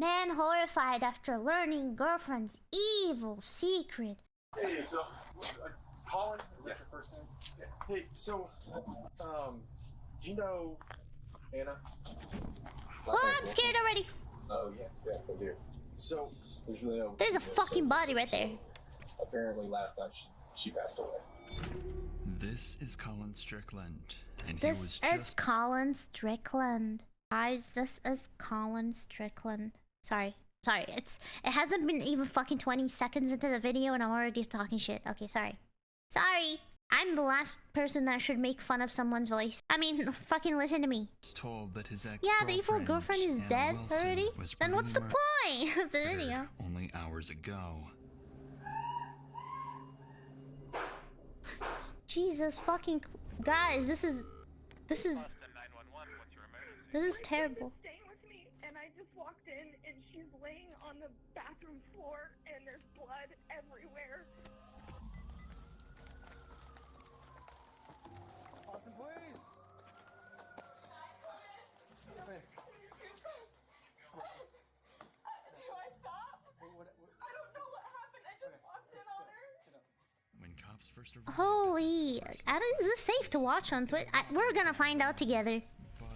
Man horrified after learning girlfriend's evil secret. Hey, so, Colin, is that your first name? Yes. Hey, so, do you know Anna? Well, I'm scared already. Oh, yes, I do. So, there's really no... There's a fucking body right there. Apparently, last night she passed away. This is Colin Strickland, and This he was is Colin Strickland. Guys, this is Colin Strickland. Sorry, it hasn't been even fucking 20 seconds into the video and I'm already talking shit. Okay, sorry. I'm the last person that should make fun of someone's voice. I mean, fucking listen to me. told that his Yeah, the evil girlfriend is Anna dead Wilson, already? Then what's the point of the video? Only hours ago. Jesus fucking... Guys, this is terrible. Staying with me, and I just walked in, and she's laying on the bathroom floor, and there's blood everywhere. Austin, please. Hey. Do I stop? I don't know what happened. I just walked in on her. When cops first arrived, Holy... Is this safe to watch on Twitch? We're gonna find out together. but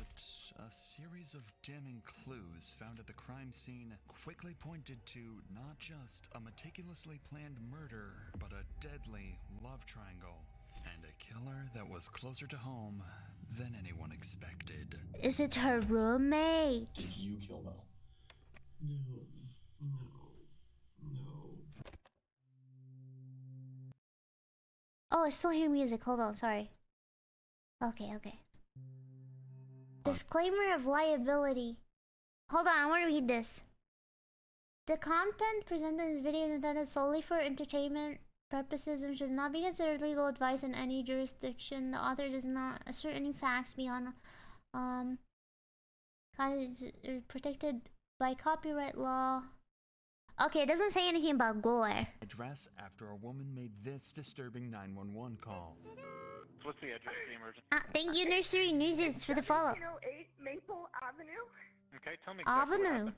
a series of damning clues found at the crime scene quickly pointed to not just a meticulously planned murder, but a deadly love triangle. And a killer that was closer to home than anyone expected. Is it her roommate? Did you kill Mo? No. Oh, I still hear music. Hold on, sorry. Okay. Disclaimer of liability. Hold on, I want to read this. The content presented in this video is intended solely for entertainment purposes and should not be considered legal advice in any jurisdiction. The author does not assert any facts beyond is protected by copyright law. Okay, it doesn't say anything about gore. Address after a woman made this disturbing 911 call. What's the address of the emergency? Thank you, Nursery Newses, for the follow. 8 Maple Avenue. Okay, tell me exactly what happened.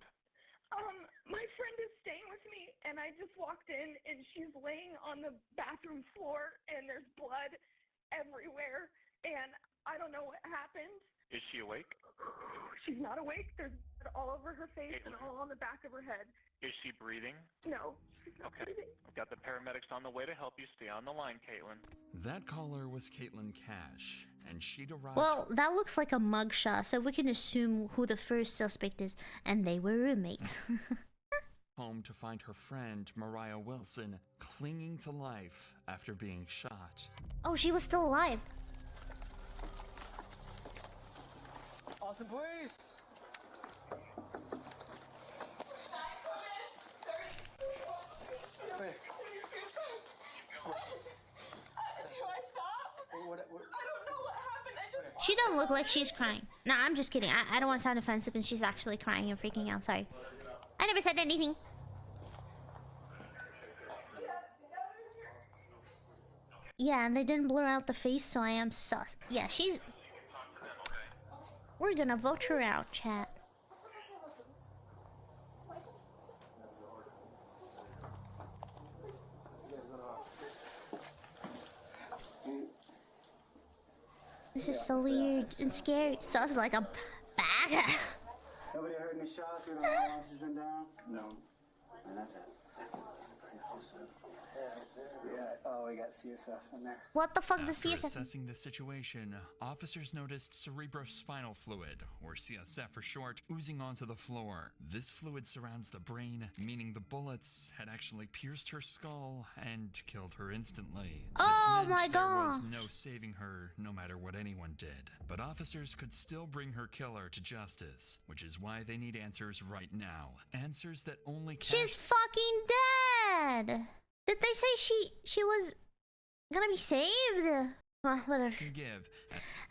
My friend is staying with me, and I just walked in, and she's laying on the bathroom floor, and there's blood everywhere, and I don't know what happened. Is she awake? She's not awake. There's blood all over her face and all on the back of her head. Is she breathing? No, she's not Okay. breathing. I've got the paramedics on the way to help you. Stay on the line, Caitlyn. That caller was Caitlyn Cash, and she'd arrived. Well, that looks like a mugshot, so we can assume who the first suspect is, and they were roommates. home to find her friend Mariah Wilson clinging to life after being shot. Oh, she was still alive. Austin, please. Wait. Do I stop? I don't know what happened. I just... She doesn't look like she's crying. Nah, I'm just kidding. I don't want to sound offensive and she's actually crying and freaking out. Sorry. I never said anything. Yeah, and they didn't blur out the face, so I am sus. Yeah, she's... We're gonna vote her out, chat. This is so weird and scary. Sus like a bag. Nobody heard any shots? We don't know how long she's been down? No. And that's it. Yeah. Oh, we got CSF in there. What the fuck does After CSF? assessing the situation, officers noticed cerebrospinal fluid, or CSF for short, oozing onto the floor. This fluid surrounds the brain, meaning the bullets had actually pierced her skull and killed her instantly. Oh This meant my there was God. no saving her, no matter what anyone did. But officers could still bring her killer to justice, which is why they need answers right now. Answers that only She's fucking dead. Did they say she was gonna be saved? Well, whatever. can give.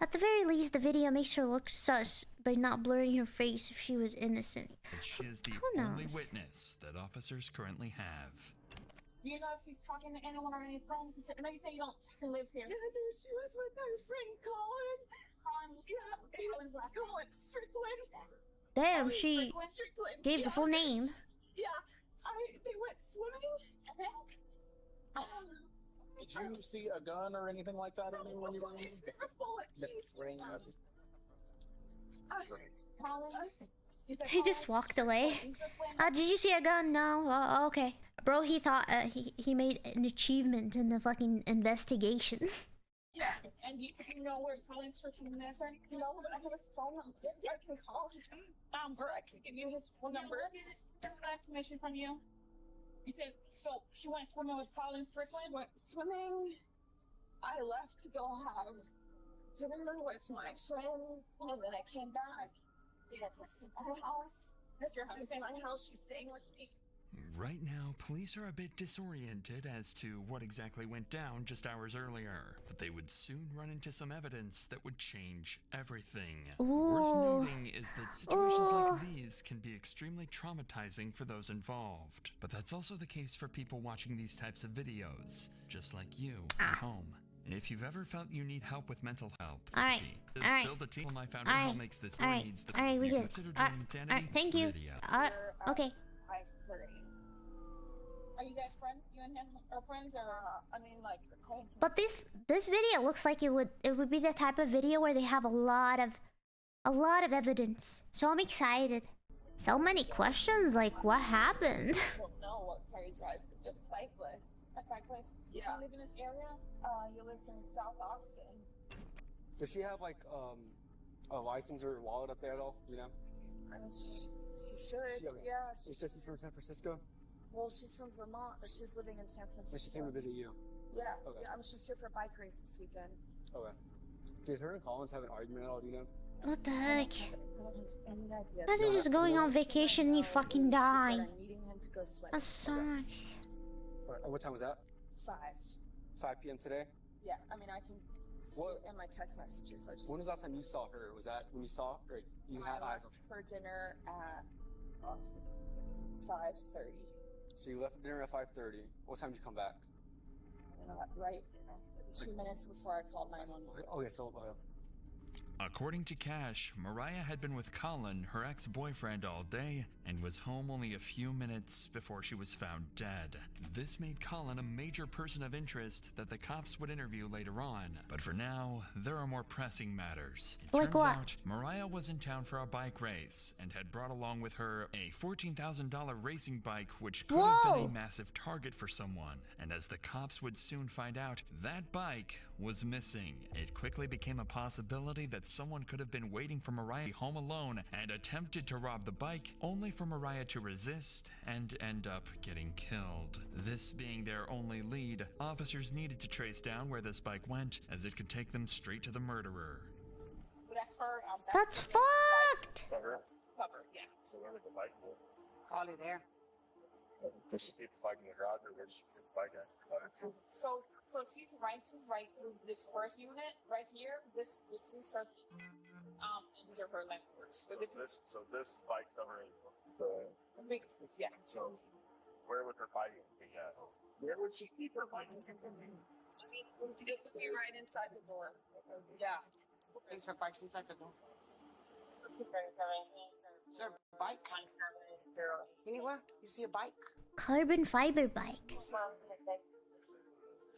At the very least, the video makes her look sus by not blurring her face if she was innocent. As she is the Who only knows? witness that officers currently have. Do you know if he's talking to anyone or any friends? I know you say you don't live here. Yeah, I knew she was with her friend Colin. Colin, Yeah, Colin Strickland. Damn, she gave the full name. Yeah, they went swimming. Okay. Did you see a gun or anything like that when you were in? He just walked away. Did you see a gun? No. Oh, okay. Bro, he thought he made an achievement in the fucking investigation. Yeah, and you know where Colin's freaking is, right? No, but I have his phone number. I can call him. Or I can give you his phone number. Information from you. You said, so she went swimming with Colin Strickland? Went swimming. I left to go have dinner with my friends, and then I came back. Yeah, this is my house. This is your house. This is my house. She's staying with me. Right now, police are a bit disoriented as to what exactly went down just hours earlier, but they would soon run into some evidence that would change everything. Worth noting is that situations like these can be extremely traumatizing for those involved, but that's also the case for people watching these types of videos, just like you at home. If you've ever felt you need help with mental health, build a team. My founder who makes this needs the we good. consider joining Insanity. Alright, thank you. Okay. Are you guys friends? You and him are friends, or I mean, like acquaintances? But this video looks like it would be the type of video where they have a lot of evidence. So I'm excited. So many questions, like what happened? I don't know what car he drives. He's a cyclist. A cyclist? Yeah. Does he live in this area? He lives in South Austin. Does she have like a license or wallet up there at all? You know? I mean, she should. Yeah. She said she's from San Francisco. Well, she's from Vermont, but she's living in San Francisco. So she came to visit you. Yeah. Okay. Yeah. I mean, she's here for a bike race this weekend. Okay. Did her and Collins have an argument at all? Do you know? What the heck? I don't have any idea. Imagine just going on vacation and you fucking die. She said I'm meeting him to go sweating. That sucks. What time was that? 5. 5 p.m. today? Yeah, I mean, I can see it in my text messages. When was the last time you saw her? Was that when you saw her? Or you had eyes on her? For dinner at 5:30. So you left dinner at 5:30. What time did you come back? Right 2 minutes before I called 911. Okay, so According to Cash, Mariah had been with Colin, her ex-boyfriend, all day and was home only a few minutes before she was found dead. This made Colin a major person of interest that the cops would interview later on. But for now, there are more pressing matters. It turns out Mariah was in town for a bike race and had brought along with her a $14,000 racing bike, which could have been a massive target for someone. And as the cops would soon find out, that bike was missing. It quickly became a possibility that someone could have been waiting for Mariah home alone and attempted to rob the bike, only for Mariah to resist and end up getting killed. This being their only lead, officers needed to trace down where this bike went, as it could take them straight to the murderer. That's fucked! Cover, yeah. So where would the bike go? Probably there. Does she keep the bike in the garage, or where's she keep the bike at? So if you right to right this first unit right here, this is her. These are her landlords. So this bike covering the big, yeah. So where would her bike be at? Where would she keep her bike? I mean, it would be right inside the door. Yeah. Is her bike's inside the door? Is there a bike? Anywhere? You see a bike? Carbon fiber bike.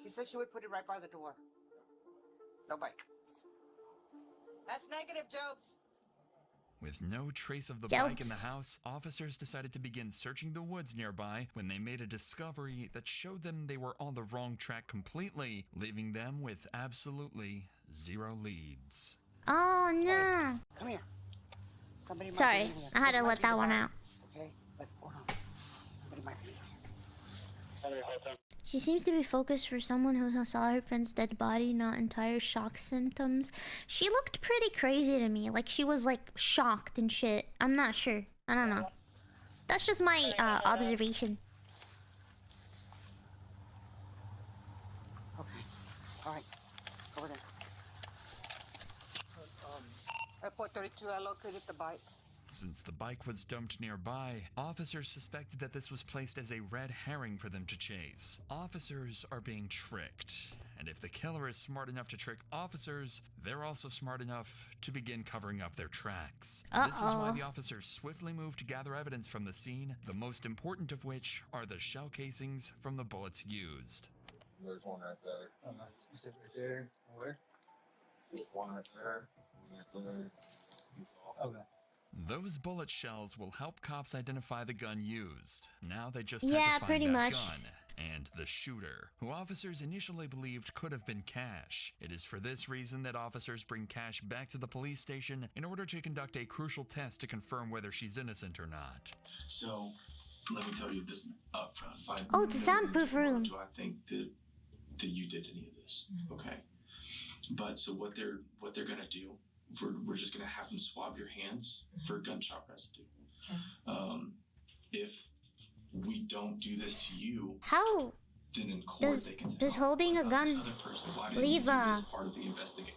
She said she would put it right by the door. No bike. That's negative, Jobs. With no trace of the bike in the house, officers decided to begin searching the woods nearby when they made a discovery that showed them they were on the wrong track completely, leaving them with absolutely zero leads. Oh no! Come here. Somebody Sorry, might be in here. I had to let that one out. Okay, but hold on. Somebody might be here. She seems to be focused for someone who saw her friend's dead body, not entire shock symptoms. She looked pretty crazy to me, like she was like shocked and shit. I'm not sure. I don't know. That's just my observation. Okay. Alright. Over there. At 432, I located the bike. Since the bike was dumped nearby, officers suspected that this was placed as a red herring for them to chase. Officers are being tricked, and if the killer is smart enough to trick officers, they're also smart enough to begin covering up their tracks. This is why the officers swiftly moved to gather evidence from the scene, the most important of which are the shell casings from the bullets used. There's one right there. You said right there. Where? There's one right there. Okay. Those bullet shells will help cops identify the gun used. Now they just Yeah, have to find pretty that much. gun and the shooter, who officers initially believed could have been Cash. It is for this reason that officers bring Cash back to the police station in order to conduct a crucial test to confirm whether she's innocent or not. So, let me tell you this up front. Oh, it's a soundproof room. Do I think that you did any of this? Okay. But so what they're gonna do? We're just gonna have them swab your hands for gunshot residue. If we don't do this to you, How then in court they can say, does holding a gun leave a part of the investigation?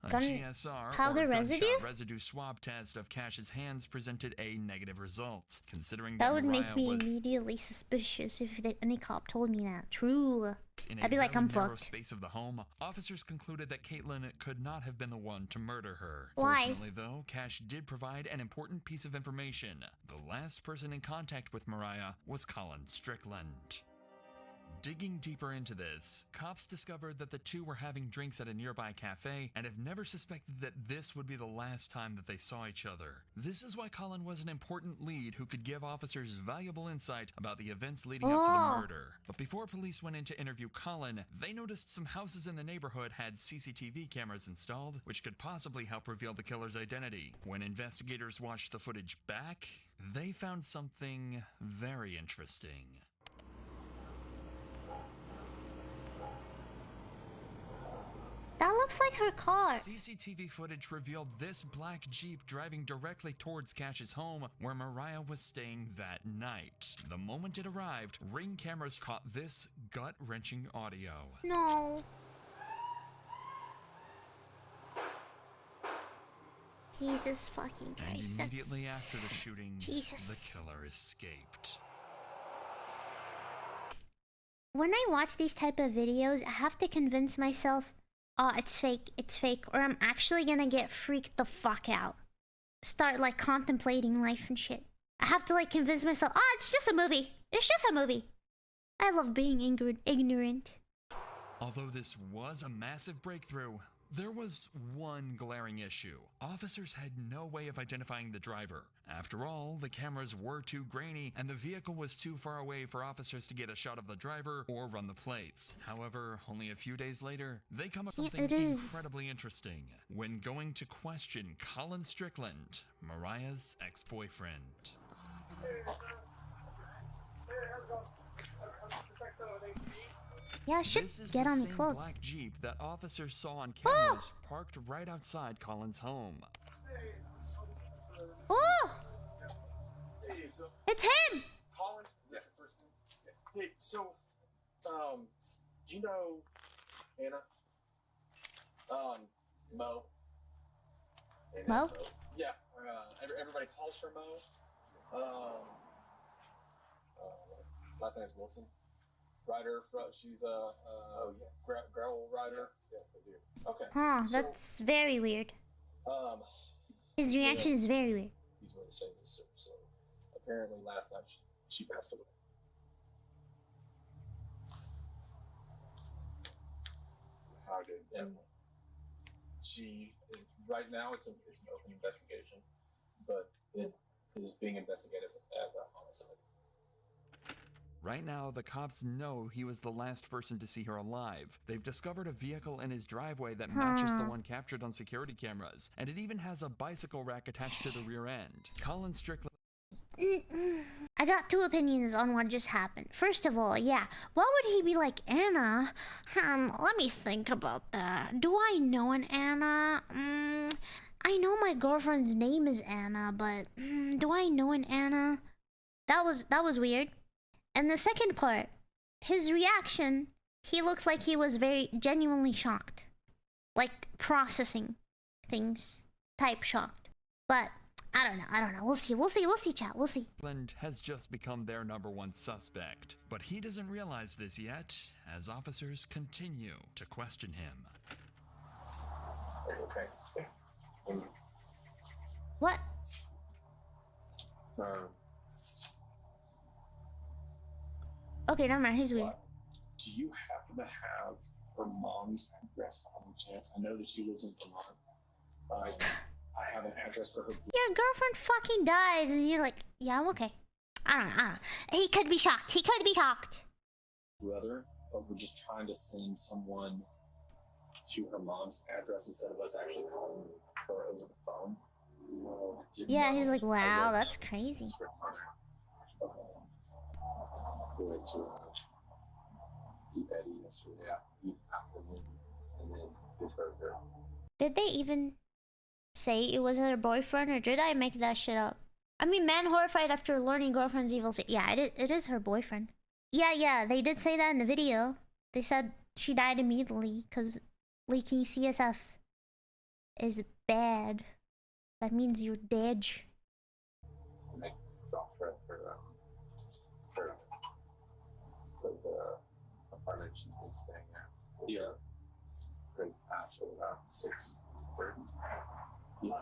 A gun GSR, powder or residue? gunshot residue swab test of Cash's hands presented a negative result, considering That would Mariah make me was immediately suspicious if any cop told me that. True. in I'd be a like, very I'm narrow fucked. space of the home. Officers concluded that Caitlyn could not have been the one to murder her. Why? Fortunately, though, Cash did provide an important piece of information. The last person in contact with Mariah was Colin Strickland. Digging deeper into this, cops discovered that the two were having drinks at a nearby cafe and have never suspected that this would be the last time that they saw each other. This is why Colin was an important lead who could give officers valuable insight about the events leading up to the murder. But before police went in to interview Colin, they noticed some houses in the neighborhood had CCTV cameras installed, which could possibly help reveal the killer's identity. When investigators watched the footage back, they found something very interesting. That looks like her car. CCTV footage revealed this black Jeep driving directly towards Cash's home where Mariah was staying that night. The moment it arrived, Ring cameras caught this gut-wrenching audio. No. Jesus fucking And Christ. immediately after the shooting, Jesus. the killer escaped. When I watch these type of videos, I have to convince myself, oh, it's fake, or I'm actually gonna get freaked the fuck out. Start like contemplating life and shit. I have to like convince myself, oh, it's just a movie. It's just a movie. I love being ignorant. Although this was a massive breakthrough, there was one glaring issue. Officers had no way of identifying the driver. After all, the cameras were too grainy and the vehicle was too far away for officers to get a shot of the driver or run the plates. However, only a few days later, they come up with something incredibly interesting when going to question Colin Strickland, Mariah's ex-boyfriend. Yeah, I should get on close. Black Jeep that officers saw on cameras parked right outside Colin's home. Oh! It's him! Colin? Yes. Hey, so, do you know Anna? Mo. Mo? Yeah, everybody calls her Mo. Last name's Wilson. Rider, she's a gravel rider. Yes, I do. Okay. Huh, that's very weird. His reaction is very weird. He's going to say this, so apparently last night she passed away. How did that? Right now it's an open investigation, but it is being investigated as a homicide. Right now, the cops know he was the last person to see her alive. They've discovered a vehicle in his driveway that matches the one captured on security cameras, and it even has a bicycle rack attached to the rear end. Colin Strickland... I got two opinions on what just happened. First of all, yeah, why would he be like, Anna? Let me think about that. Do I know an Anna? I know my girlfriend's name is Anna, but do I know an Anna? That was weird. And the second part, his reaction, he looks like he was very genuinely shocked. Like processing things, type shocked. But I don't know. We'll see, chat. We'll see. Caitlyn has just become their #1 suspect, but he doesn't realize this yet as officers continue to question him. Okay. What? Okay, never mind. He's weird. Do you happen to have her mom's address by any chance? I know that she lives in Vermont. I have an address for her. Your girlfriend fucking dies, and you're like, yeah, I'm okay. I don't know. He could be shocked. Brother, but we're just trying to send someone to her mom's address instead of us actually calling her over the phone. Yeah, he's like, wow, that's crazy. Did they even say it was her boyfriend, or did I make that shit up? I mean, man horrified after learning girlfriend's evil. Yeah, it is her boyfriend. Yeah, they did say that in the video. They said she died immediately because leaking CSF is bad. That means you're dead. The apartment she's been staying at. Yeah. Right after about 6:30. Yeah.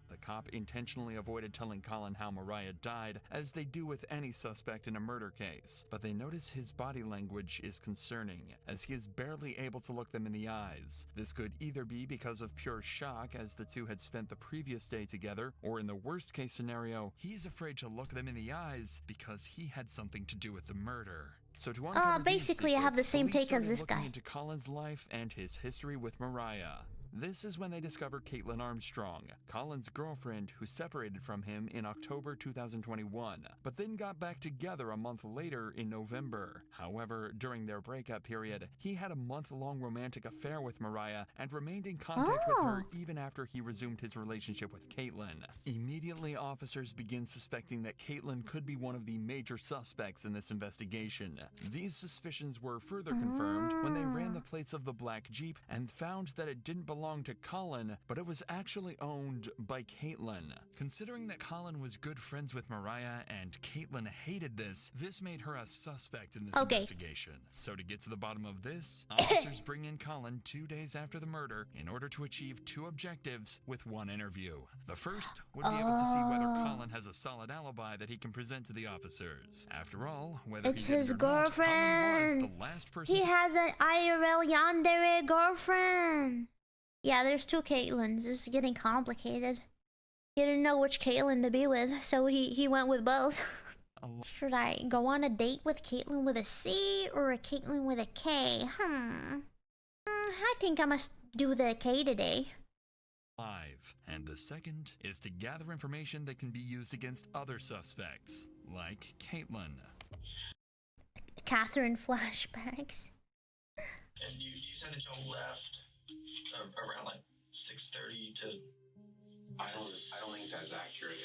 The cop intentionally avoided telling Colin how Mariah died, as they do with any suspect in a murder case, but they notice his body language is concerning, as he is barely able to look them in the eyes. This could either be because of pure shock, as the two had spent the previous day together, or in the worst case scenario, he's afraid to look them in the eyes because he had something to do with the murder. So to uncover basically I have the same take as this guy. Into Colin's life and his history with Mariah. This is when they discover Caitlyn Armstrong, Colin's girlfriend who separated from him in October 2021, but then got back together a month later in November. However, during their breakup period, he had a month-long romantic affair with Mariah and remained in contact with her even after he resumed his relationship with Caitlyn. Immediately, officers begin suspecting that Caitlyn could be one of the major suspects in this investigation. These suspicions were further confirmed when they ran the plates of the black Jeep and found that it didn't belong to Colin, but it was actually owned by Caitlyn. Considering that Colin was good friends with Mariah and Caitlyn hated this made her a suspect in this investigation. So to get to the bottom of this, officers bring in Colin 2 days after the murder in order to achieve 2 objectives with 1 interview. The first would be able to see whether Colin has a solid alibi that he can present to the officers. After all, whether it's he did his it or not, girlfriend. Colin was the last person He has an IRL Yandere girlfriend. Yeah, there's 2 Caitlins. This is getting complicated. He didn't know which Caitlyn to be with, so he went with both. Should I go on a date with Caitlyn with a C or a Caitlyn with a K? I think I must do the K today. And the second is to gather information that can be used against other suspects, like Caitlyn. Catherine flashbacks. And you said that y'all left around like 6:30 to. I don't think that's accurate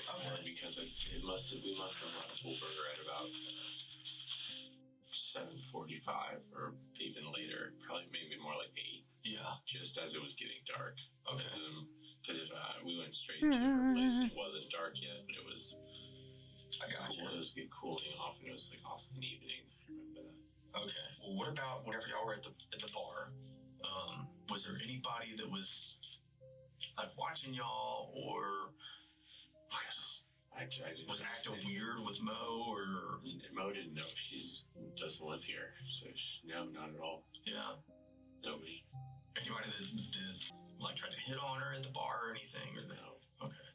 because we must have left Wolberger at about 7:45 or even later, probably maybe more like 8. Yeah. Just as it was getting dark. Okay. Because we went straight to different place, it wasn't dark yet, but it was. I got you. It was cooling off, and it was like also an evening. I remember that. Okay. Well, what about whenever y'all were at the bar? Was there anybody that was like watching y'all, or I just was acting weird with Mo, or Mo didn't know she doesn't live here, so no, not at all. Yeah. Nobody. Anybody that did like try to hit on her at the bar or anything, or no? Okay.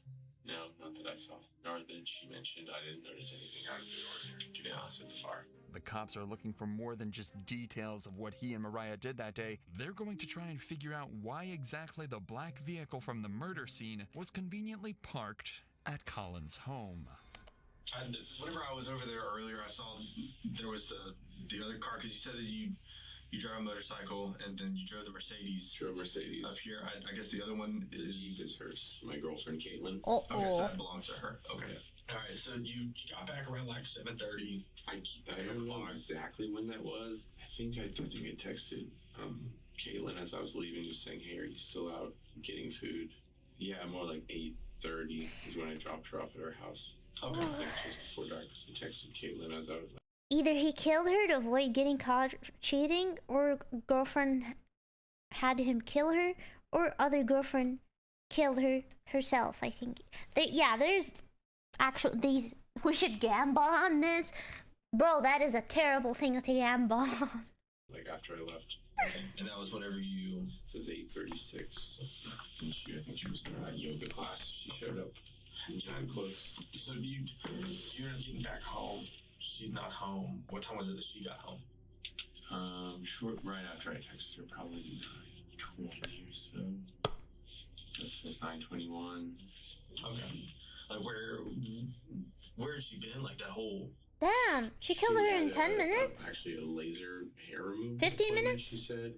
No, not that I saw. Nor that she mentioned. I didn't notice anything out of the ordinary, to be honest, at the bar. The cops are looking for more than just details of what he and Mariah did that day. They're going to try and figure out why exactly the black vehicle from the murder scene was conveniently parked at Colin's home. Whenever I was over there earlier, I saw there was the other car, because you said that you drive a motorcycle and then you drove the Mercedes. Drove Mercedes. Up here. I guess the other one is hers. My girlfriend, Caitlyn. Okay, so that belongs to her. Okay. All right, so you got back around like 7:30. I don't know exactly when that was. I think I texted Caitlyn as I was leaving, just saying, "Hey, are you still out getting food?" Yeah, more like 8 8:30 is when I dropped her off at her house. Okay. Just before dark, so I texted Caitlyn as I was. Either he killed her to avoid getting caught cheating, or girlfriend had him kill her, or other girlfriend killed her herself. I think. There's actual these. We should gamble on this, bro. That is a terrible thing to gamble on. Like after I left. And that was whenever you. It says 8:36. I think she was in a yoga class. She showed up. Kind of close. So you're not getting back home. She's not home. What time was it that she got home? Short right after I texted her, probably 9:20 or so. That's 9:21. Okay. Like where had she been? Like that whole. Damn, she killed her in 10 minutes? Actually, a laser hair removal. 15 minutes? She said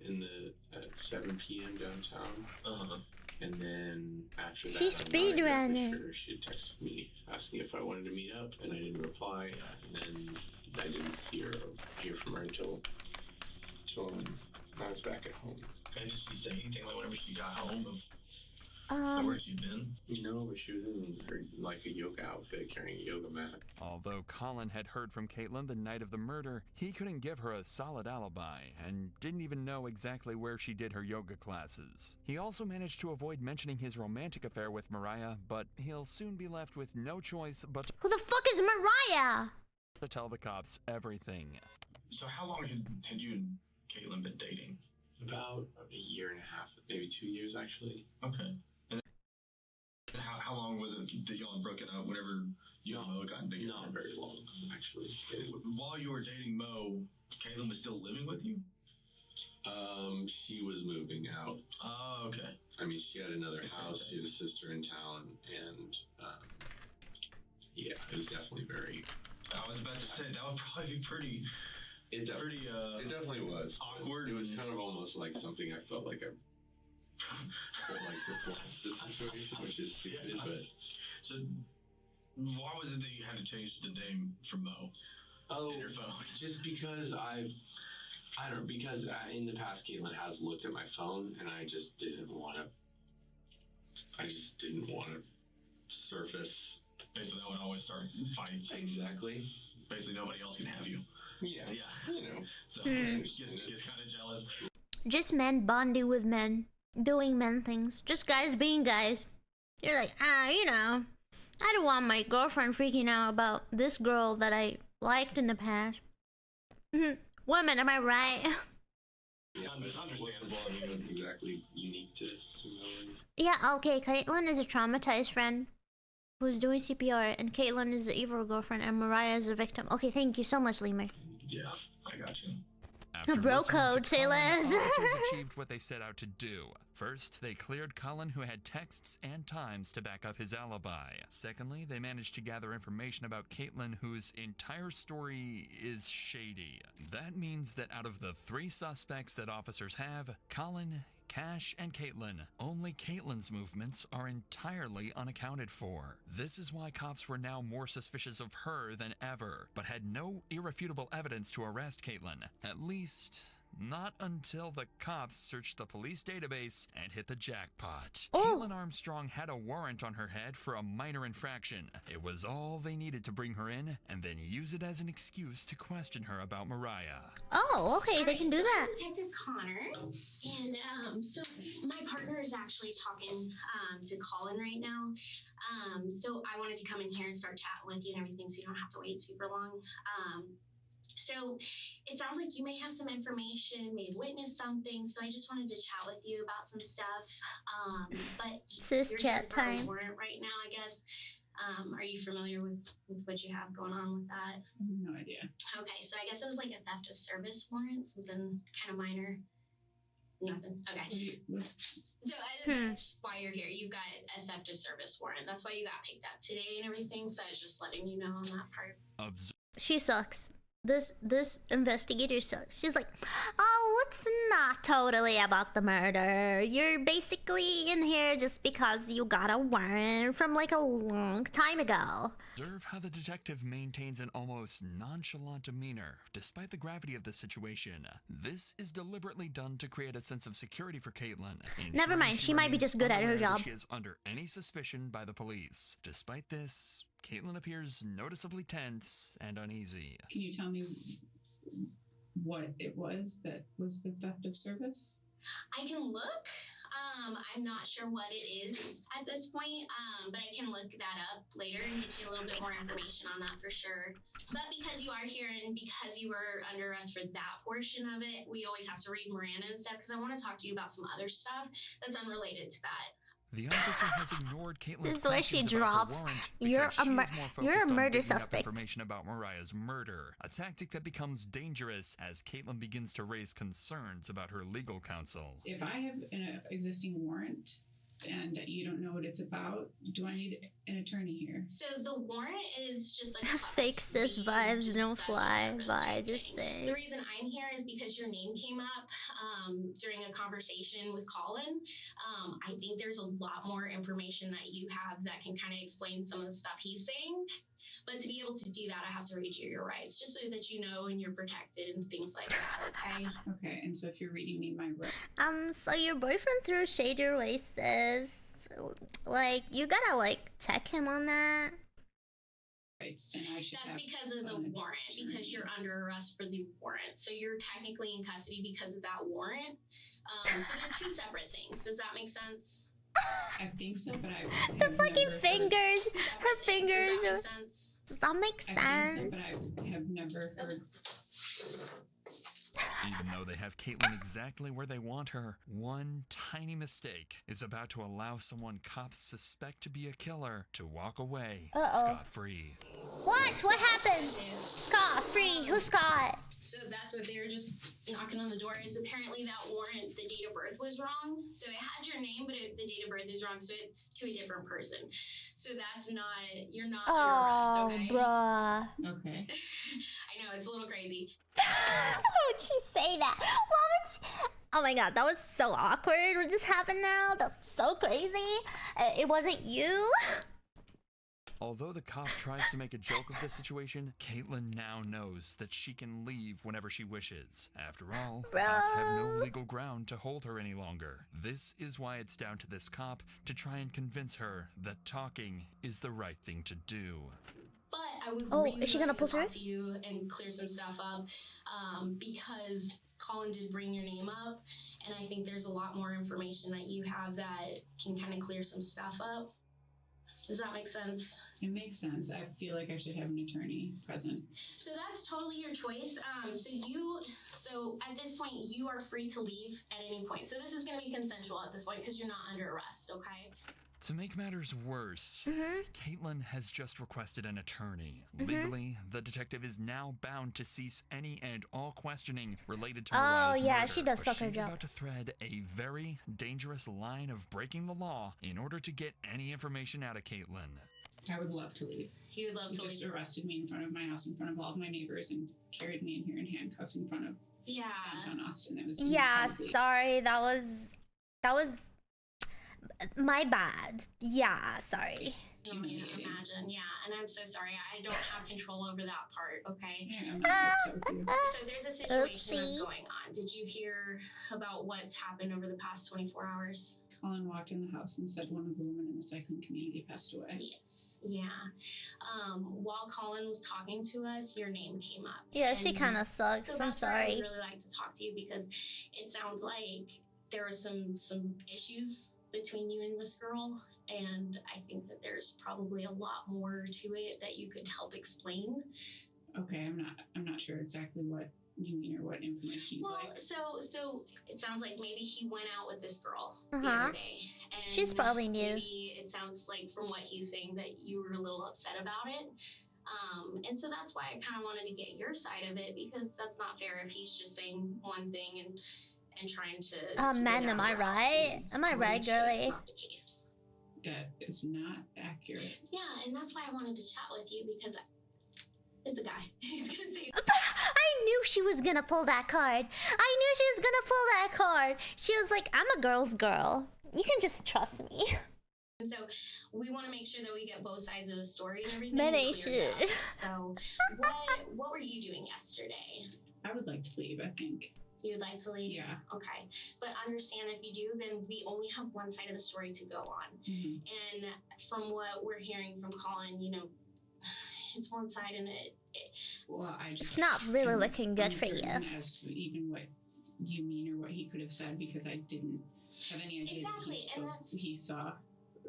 at 7 p.m. downtown. And then after that, She speedrunner. Sure she texted me asking if I wanted to meet up, and I didn't reply. And then I didn't hear from her until I was back at home. And did she say anything like whenever she got home? Where she been? No, but she was in her, like a yoga outfit, carrying a yoga mat. Although Colin had heard from Caitlyn the night of the murder, he couldn't give her a solid alibi and didn't even know exactly where she did her yoga classes. He also managed to avoid mentioning his romantic affair with Mariah, but he'll soon be left with no choice but Who the fuck is Mariah? to tell the cops everything. So how long had you and Caitlyn been dating? About a year and a half, maybe 2 years actually. Okay. How long was it that y'all had broken up whenever you and Mo got together? Not very long, actually. While you were dating Mo, Caitlyn was still living with you? She was moving out. Oh, okay. I mean, she had another house, she had a sister in town, and, yeah, it was definitely very... I was about to say, that would probably be pretty... It definitely was. Awkward. It was kind of almost like something I felt like I... like to force the situation, which is stupid, but... So, why was it that you had to change the name from Mo in your phone? Just because in the past Caitlyn has looked at my phone, and I just didn't want to surface... Basically, that would always start fights. Exactly. Basically, nobody else can have you. Yeah. You know. So, gets kind of jealous. Just men bonding with men. Doing men things. Just guys being guys. You're like, you know, I don't want my girlfriend freaking out about this girl that I liked in the past. Women, am I right? Yeah, understandable. I mean, it's exactly unique to Yeah, okay, Caitlyn is a traumatized friend who's doing CPR, and Caitlyn is the evil girlfriend, and Mariah is the victim. Okay, thank you so much, Lemur. Yeah, I got you. After Bro listening to code, say Colin, less. officers achieved what they set out to do. First, they cleared Colin, who had texts and times to back up his alibi. Secondly, they managed to gather information about Caitlyn, whose entire story is shady. That means that out of the 3 suspects that officers have, Colin, Cash, and Caitlyn, only Caitlyn's movements are entirely unaccounted for. This is why cops were now more suspicious of her than ever, but had no irrefutable evidence to arrest Caitlyn. At least, not until the cops searched the police database and hit the jackpot. Caitlyn Armstrong had a warrant on her head for a minor infraction. It was all they needed to bring her in, and then use it as an excuse to question her about Mariah. Oh, okay, they can do that. Detective Connor, and so my partner is actually talking to Colin right now. So I wanted to come in here and start chatting with you and everything, so you don't have to wait super long. So it sounds like you may have some information, may have witnessed something, so I just wanted to chat with you about some stuff. But Sis you're chat here for a time. warrant right now, I guess. Are you familiar with what you have going on with that? No idea. Okay, so I guess it was like a theft of service warrant, something kind of minor. Nothing. Okay. So that's why you're here. You've got a theft of service warrant. That's why you got picked up today and everything. So I was just letting you know on that part. She sucks. this investigator sucks. She's like, oh, it's not totally about the murder. You're basically in here just because you got a warrant from like a long time ago. Observe how the detective maintains an almost nonchalant demeanor, despite the gravity of the situation. This is deliberately done to create a sense of security for Caitlyn. Never mind, she might be just good at her job. She is under any suspicion by the police. Despite this, Caitlyn appears noticeably tense and uneasy. Can you tell me what it was that was the theft of service? I can look. I'm not sure what it is at this point, but I can look that up later and get you a little bit more information on that for sure. But because you are here and because you were under arrest for that portion of it, we always have to read Miranda and stuff because I want to talk to you about some other stuff that's unrelated to that. The officer has ignored Caitlyn's This is where she questions about her drops. warrant You're a murder digging up suspect. information about Mariah's murder, a tactic that becomes dangerous as Caitlyn begins to raise concerns about her legal counsel. If I have an existing warrant and you don't know what it's about, do I need an attorney here? So the warrant is just like Hephaestus vibes don't fly by, just saying. The reason I'm here is because your name came up during a conversation with Colin. I think there's a lot more information that you have that can kind of explain some of the stuff he's saying. But to be able to do that, I have to read you your rights, just so that you know and you're protected and things like that, okay? Okay, and so if you're reading me my rights. So your boyfriend threw shade your way, sis. Like, you gotta, like, tech him on that. And I should That's because of the warrant, because you're under arrest for the warrant. So you're technically in custody because of that warrant. So they're two separate things. Does that make sense? I think so, but I The fucking fingers. Her fingers. Does that make I sense? think so, but I have never heard. Even though they have Caitlyn exactly where they want her, one tiny mistake is about to allow someone cops suspect to be a killer to walk away scot-free. What? What happened? Scott-free. Who's Scott? So that's what they were just knocking on the door is apparently that warrant, the date of birth was wrong. So it had your name, but the date of birth is wrong. So it's to a different person. So that's not, you're not under arrest, okay? Bruh. Okay. I know, it's a little crazy. Why would she say that? Why would she... Oh my god, that was so awkward. What just happened now? That's so crazy. It wasn't you? Although the cop tries to make a joke of the situation, Caitlyn now knows that she can leave whenever she wishes. After all, cops have no legal ground to hold her any longer. This is why it's down to this cop to try and convince her that talking is the right thing to do. But I would is she gonna pull through? talk to you and clear some stuff up because Colin did bring your name up, and I think there's a lot more information that you have that can kind of clear some stuff up. Does that make sense? It makes sense. I feel like I should have an attorney present. So that's totally your choice. So at this point, you are free to leave at any point. So this is going to be consensual at this point because you're not under arrest, okay? To make matters worse, Caitlyn has just requested an attorney. Legally, the detective is now bound to cease any and all questioning related to Mariah's murder, she does suck her she's job. about to thread a very dangerous line of breaking the law in order to get any information out of Caitlyn. I would love to leave. He would love to just leave. arrested me in front of my house, in front of all of my neighbors, and carried me in here in handcuffs in front of downtown Austin. It was incredibly... sorry. That was my bad. Yeah, sorry. I can imagine, yeah, and I'm so sorry. I don't have control over that part, okay? Yeah, I'm not upset with you. So there's a situation that's going on. Did you hear about what's happened over the past 24 hours? Colin walked in the house and said one of the women in the cycling community passed away. Yes. Yeah. While Colin was talking to us, your name came up. Yeah, she kind of sucks. So I'm that's why I sorry. would really like to talk to you because it sounds like there was some issues between you and this girl, and I think that there's probably a lot more to it that you could help explain. Okay, I'm not sure exactly what you mean or what information you'd like. So it sounds like maybe he went out with this girl the Uh-huh. other day. And She's probably new. Maybe it sounds like from what he's saying that you were a little upset about it. And so that's why I kind of wanted to get your side of it because that's not fair if he's just saying one thing and trying to Man, am I right? Am I right, girly? That's not the case. That is not accurate. Yeah, and that's why I wanted to chat with you because It's a guy. He's gonna say. I knew she was gonna pull that card. I knew she was gonna pull that card. She was like, I'm a girl's girl. You can just trust me. And so we want to make sure that we get both sides of the story and everything. Menation. So what were you doing yesterday? I would like to leave, I think. You'd like to leave? Yeah. Okay. But understand if you do, then we only have one side of the story to go on. Mm-hmm. And from what we're hearing from Colin, you know, it's one side and well, it's not really looking good for you. As to even what you mean or what he could have said, because I didn't have any idea that he saw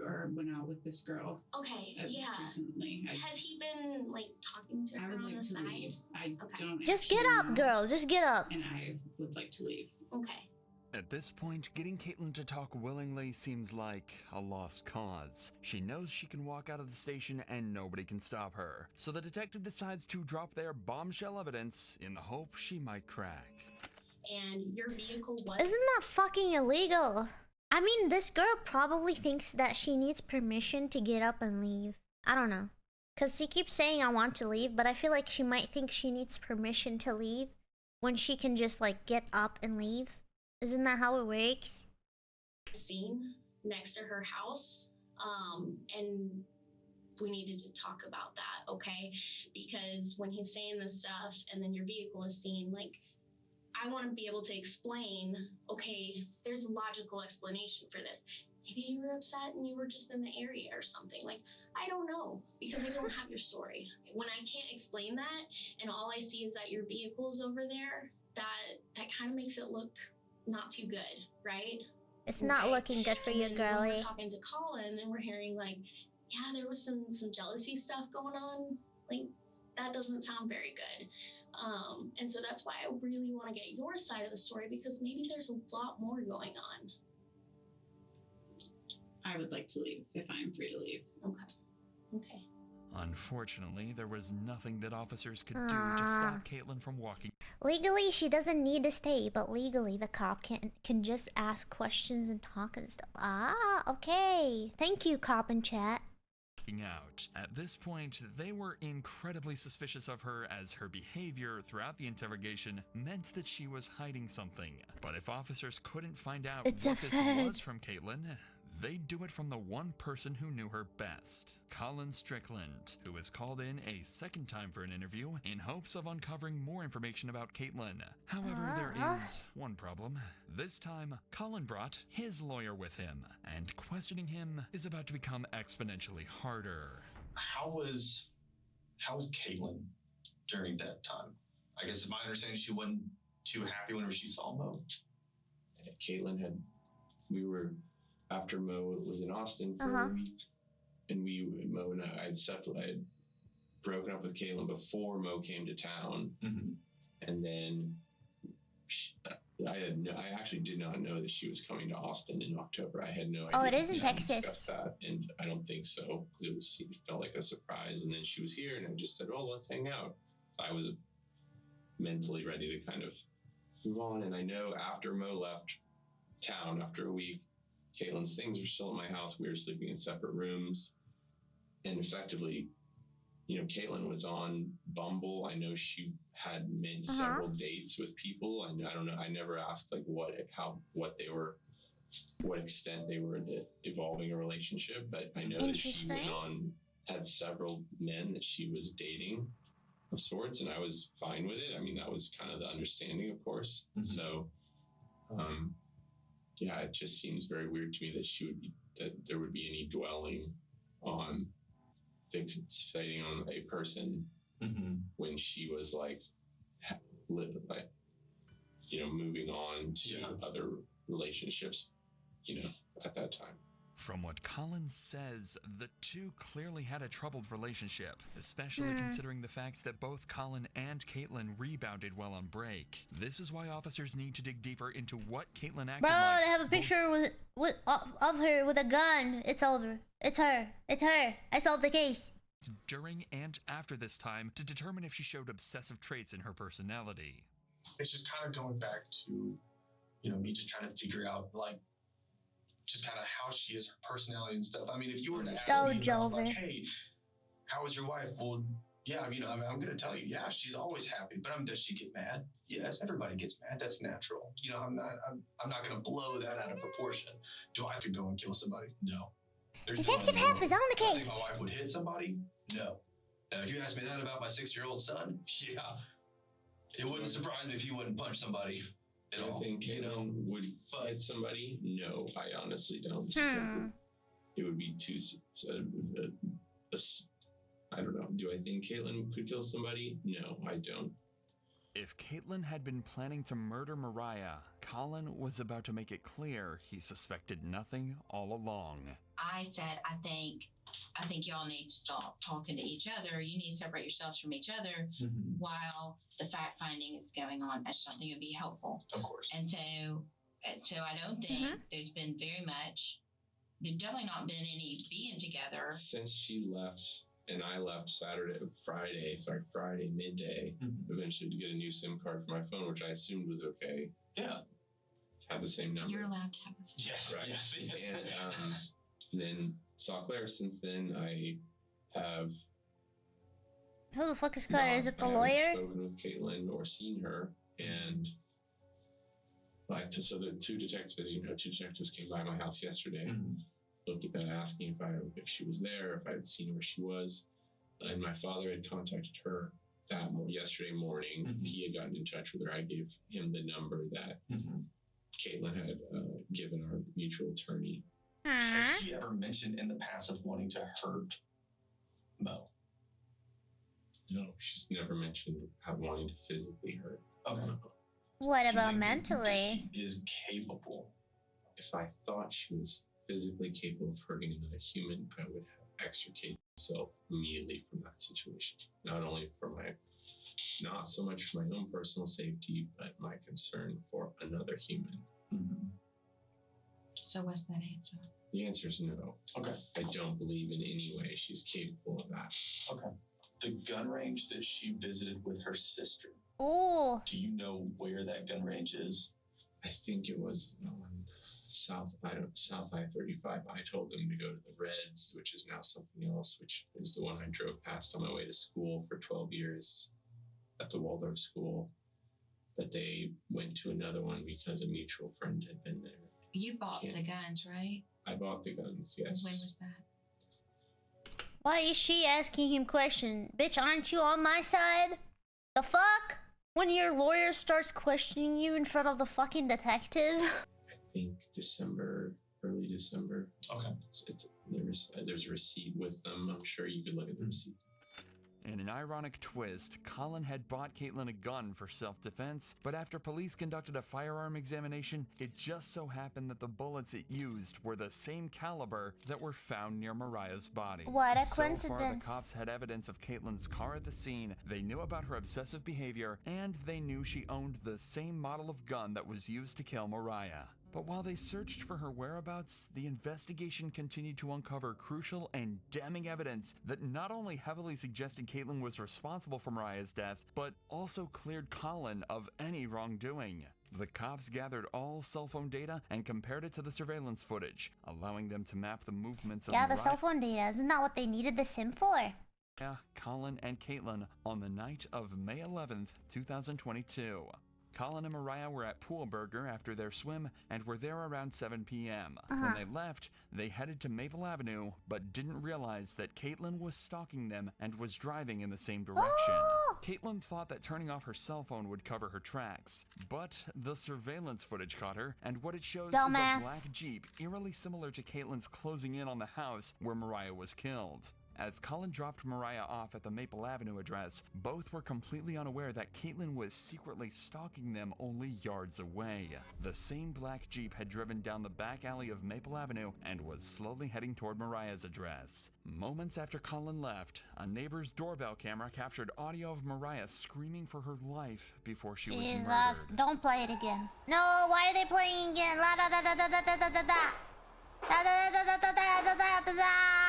or went out with this girl. Okay, yeah. Recently. Has he been like talking to her on the side? Leave. I don't. Just get up, girl. Just get up. And I would like to leave. Okay. At this point, getting Caitlyn to talk willingly seems like a lost cause. She knows she can walk out of the station and nobody can stop her. So the detective decides to drop their bombshell evidence in the hope she might crack. And your vehicle was... Isn't that fucking illegal? I mean, this girl probably thinks that she needs permission to get up and leave. I don't know. Because she keeps saying I want to leave, but I feel like she might think she needs permission to leave when she can just like get up and leave. Isn't that how it works? Scene next to her house, and we needed to talk about that, okay? Because when he's saying this stuff and then your vehicle is seen, like, I want to be able to explain, okay, there's a logical explanation for this. Maybe you were upset and you were just in the area or something. Like, I don't know, because I don't have your story. When I can't explain that and all I see is that your vehicle's over there, that kind of makes it look not too good, right? It's not looking good for you, girly. We're talking to Colin and we're hearing like, yeah, there was some jealousy stuff going on. Like, that doesn't sound very good. And so that's why I really want to get your side of the story, because maybe there's a lot more going on. I would like to leave if I'm free to leave. Okay. Unfortunately, there was nothing that officers could do to stop Caitlyn from walking. Legally, she doesn't need to stay, but legally, the cop can just ask questions and talk and stuff. Ah, okay. Thank you, cop in chat. Out. At this point, they were incredibly suspicious of her, as her behavior throughout the interrogation meant that she was hiding something. But if officers couldn't find out what this was from Caitlyn, they'd do it from the one person who knew her best, Colin Strickland, who was called in a second time for an interview in hopes of uncovering more information about Caitlyn. However, there is one problem. This time, Colin brought his lawyer with him, and questioning him is about to become exponentially harder. How was Caitlyn during that time? I guess my understanding, she wasn't too happy whenever she saw Mo. Caitlyn after Mo was in Austin for a week, and Mo and I had broken up with Caitlyn before Mo came to town, and then I actually did not know that she was coming to Austin in October. I had no idea. Oh, it is in Texas. Discussed that, and I don't think so, because it felt like a surprise. And then she was here, and I just said, "Oh, let's hang out." So I was mentally ready to kind of move on. And I know after Mo left town after a week, Caitlyn's things were still at my house. We were sleeping in separate rooms, and effectively, Caitlyn was on Bumble. I know she had made several dates with people. I don't know. I never asked like what extent they were evolving a relationship, but I know that she had several men that she was dating of sorts, and I was fine with it. I mean, that was kind of the understanding, of course. So, yeah, it just seems very weird to me that there would be any dwelling on fixating on a person when she was moving on to other relationships, at that time. From what Colin says, the two clearly had a troubled relationship, especially considering the facts that both Colin and Caitlyn rebounded while on break. This is why officers need to dig deeper into what Caitlyn acted like. They have a picture of her with a gun. It's over. It's her. It's her. I solved the case. During and after this time to determine if she showed obsessive traits in her personality. It's just kind of going back to, me just trying to figure out, just kind of how she is, her personality and stuff. I mean, if you were to ask me, hey, how was your wife? Well, Yeah, I mean, I'm going to tell you, yeah, she's always happy, but does she get mad? Yes, everybody gets mad. That's natural. You know, I'm not going to blow that out of proportion. Do I have to go and kill somebody? No. Detective Hef is on the Do I case. think my wife would hit somebody? No. Now, if you ask me that about my 6-year-old son, yeah, it wouldn't surprise me if he wouldn't punch somebody at all. I think Caitlyn would hit somebody. No, I honestly don't. It would be too. I don't know. Do I think Caitlyn could kill somebody? No, I don't. If Caitlyn had been planning to murder Mariah, Colin was about to make it clear he suspected nothing all along. I said, I think y'all need to stop talking to each other. You need to separate yourselves from each other while the fact finding is going on. I just don't think it would be helpful. Of course. And so I don't think there's been very much. There's definitely not been any being together Since she left. And I left Friday midday, eventually to get a new SIM card for my phone, which I assumed was okay. Yeah. Had the same number. You're allowed to have a Yes, right. Yes. And then saw Claire. Since then, I have. Who the fuck is Claire? Is it the lawyer? I haven't spoken with Caitlyn or seen her. And so the two detectives came by my house yesterday. Looked at asking if she was there, if I had seen where she was, and my father had contacted her yesterday morning. He had gotten in touch with her. I gave him the number that Caitlyn had given our mutual attorney. Has she ever mentioned in the past of wanting to hurt Mo? No, she's never mentioned wanting to physically hurt. Okay. What about mentally? She is capable. If I thought she was physically capable of hurting another human, I would have extricated myself immediately from that situation. Not only not so much for my own personal safety, but my concern for another human. So what's that answer? The answer is no. Okay. I don't believe in any way she's capable of that. Okay. The gun range that she visited with her sister. Oh. Do you know where that gun range is? I think it was South I-35. I told them to go to the Reds, which is now something else, which is the one I drove past on my way to school for 12 years at the Waldorf school. But they went to another one because a mutual friend had been there. You bought the guns, right? I bought the guns, yes. When was that? Why is she asking him questions? Bitch, aren't you on my side? The fuck? When your lawyer starts questioning you in front of the fucking detective? I think early December. Okay. There's a receipt with them. I'm sure you could look at the receipt. In an ironic twist, Colin had bought Caitlyn a gun for self-defense, but after police conducted a firearm examination, it just so happened that the bullets it used were the same caliber that were found near Mariah's body. What a So coincidence. far, the cops had evidence of Caitlyn's car at the scene, they knew about her obsessive behavior, and they knew she owned the same model of gun that was used to kill Mariah. But while they searched for her whereabouts, the investigation continued to uncover crucial and damning evidence that not only heavily suggested Caitlyn was responsible for Mariah's death, but also cleared Colin of any wrongdoing. The cops gathered all cell phone data and compared it to the surveillance footage, allowing them to map the movements of Yeah, the Mariah, cell phone data. Isn't that what they needed the SIM for? Colin, and Caitlyn on the night of May 11th, 2022. Colin and Mariah were at Pool Burger after their swim and were there around 7 p.m. When they left, they headed to Maple Avenue, but didn't realize that Caitlyn was stalking them and was driving in the same direction. Caitlyn thought that turning off her cell phone would cover her tracks, but the surveillance footage caught her, and what it shows is a black Jeep eerily similar to Caitlyn's closing in on the house where Mariah was killed. As Colin dropped Mariah off at the Maple Avenue address, both were completely unaware that Caitlyn was secretly stalking them only yards away. The same black Jeep had driven down the back alley of Maple Avenue and was slowly heading toward Mariah's address. Moments after Colin left, a neighbor's doorbell camera captured audio of Mariah screaming for her life before she was murdered. Jesus, don't play it again. No, why are they playing again? La da da da da da da da da da. I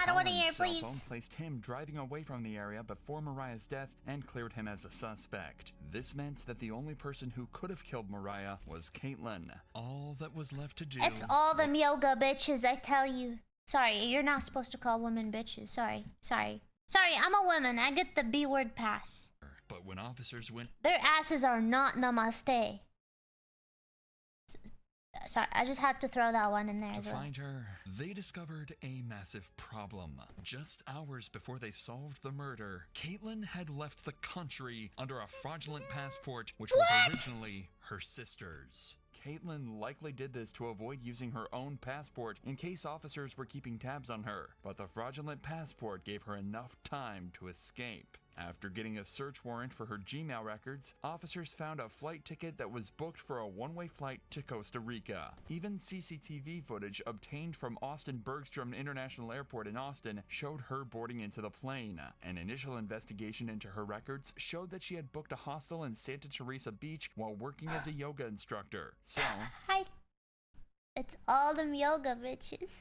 don't want to hear, please. Colin's cell phone placed him driving away from the area before Mariah's death and cleared him as a suspect. This meant that the only person who could have killed Mariah was Caitlyn. All that was left to do... It's all them yoga bitches, I tell you. Sorry, you're not supposed to call women bitches. Sorry. Sorry, I'm a woman. I get the B word pass. But when officers went Their asses are not namaste. Sorry, I just had to throw that one in there to as well. find her, they discovered a massive problem. Just hours before they solved the murder, Caitlyn had left the country under a fraudulent passport, which was originally her sister's. Caitlyn likely did this to avoid using her own passport in case officers were keeping tabs on her, but the fraudulent passport gave her enough time to escape. After getting a search warrant for her Gmail records, officers found a flight ticket that was booked for a one-way flight to Costa Rica. Even CCTV footage obtained from Austin Bergstrom International Airport in Austin showed her boarding into the plane. An initial investigation into her records showed that she had booked a hostel in Santa Teresa Beach while working as a yoga instructor. So, it's all them yoga bitches.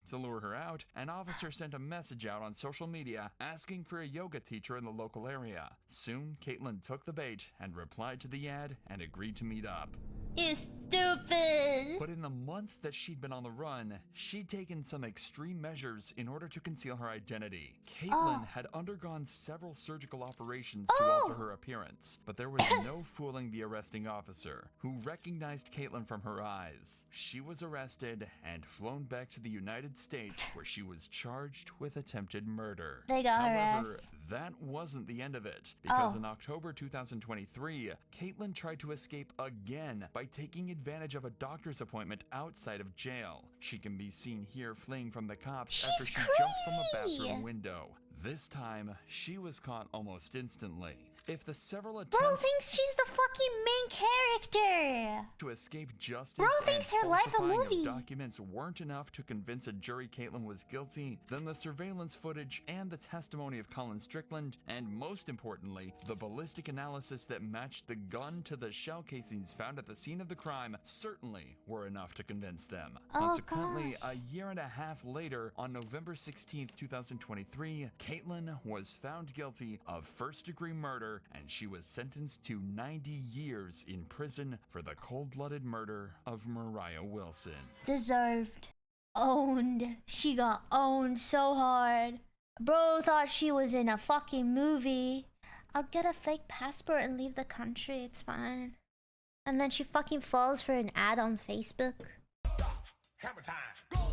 to lure her out, an officer sent a message out on social media asking for a yoga teacher in the local area. Soon, Caitlyn took the bait and replied to the ad and agreed to meet up. You stupid! But in the month that she'd been on the run, she'd taken some extreme measures in order to conceal her identity. Caitlyn had undergone several surgical operations to alter her appearance, but there was no fooling the arresting officer, who recognized Caitlyn from her eyes. She was arrested and flown back to the United States, where she was charged with attempted murder. They got her However, ass. that wasn't the end of it, because in October 2023, Caitlyn tried to escape again by taking advantage of a doctor's appointment outside of jail. She can be seen here fleeing from the cops after she jumped from a bathroom window. This time, she was caught almost instantly. If the several attempts Bro thinks she's the fucking main character. to escape justice Bro thinks and her life a falsifying of movie. documents weren't enough to convince a jury Caitlyn was guilty, then the surveillance footage and the testimony of Colin Strickland, and most importantly, the ballistic analysis that matched the gun to the shell casings found at the scene of the crime certainly were enough to convince them. Consequently, a year and a half later, on November 16th, 2023, Caitlyn was found guilty of first-degree murder, and she was sentenced to 90 years in prison for the cold-blooded murder of Mariah Wilson. Deserved. Owned. She got owned so hard. Bro thought she was in a fucking movie. I'll get a fake passport and leave the country, it's fine. And then she fucking falls for an ad on Facebook. Hammer time. Go!